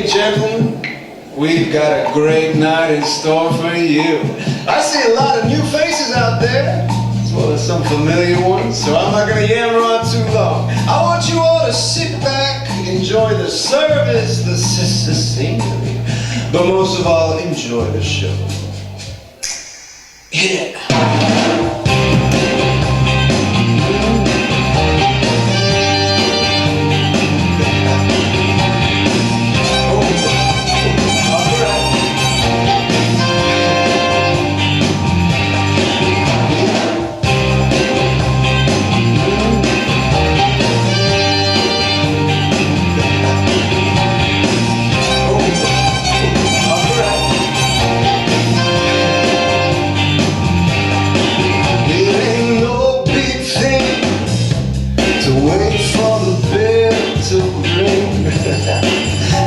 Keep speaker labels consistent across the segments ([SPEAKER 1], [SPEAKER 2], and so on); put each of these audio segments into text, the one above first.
[SPEAKER 1] Gentlemen, we've got a great night in store for you. I see a lot of new faces out there, as well as some familiar ones, so I'm not going to yammer on too long. I want you all to sit back, enjoy the service, the scenery, but most of all, enjoy the show. Hit it. Wait for the bell to ring.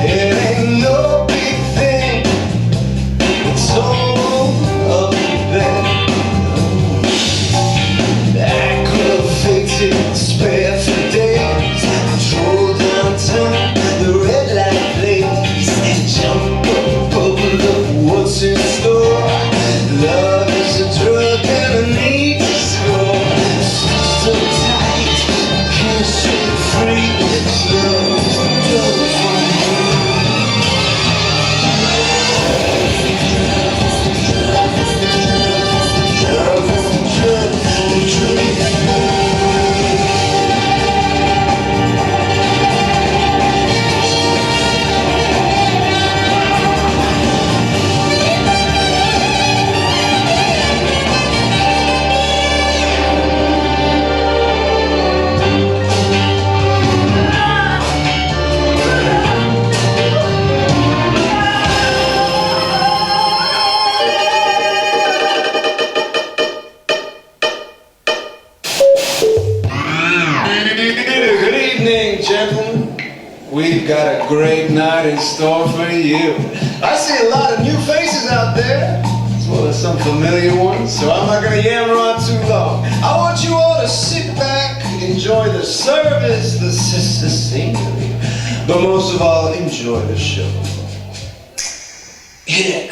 [SPEAKER 1] It ain't no big thing. It's all up there. I could have faked it, spare for days. Control downtown, the red light plays. Jump up, bubble up, what's in store? Love is a drug and I need to score. So tight, can't shake free. Good evening, gentlemen. We've got a great night in store for you. I see a lot of new faces out there, as well as some familiar ones, so I'm not going to yammer on too long. I want you all to sit back, enjoy the service, the scenery, but most of all, enjoy the show. Hit it.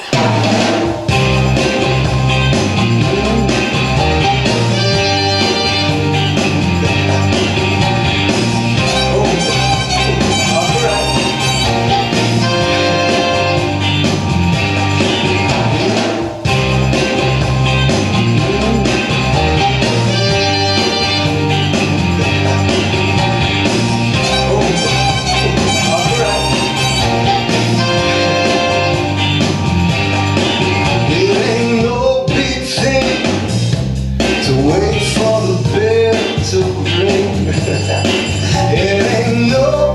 [SPEAKER 1] Wait for the bell to ring. It ain't no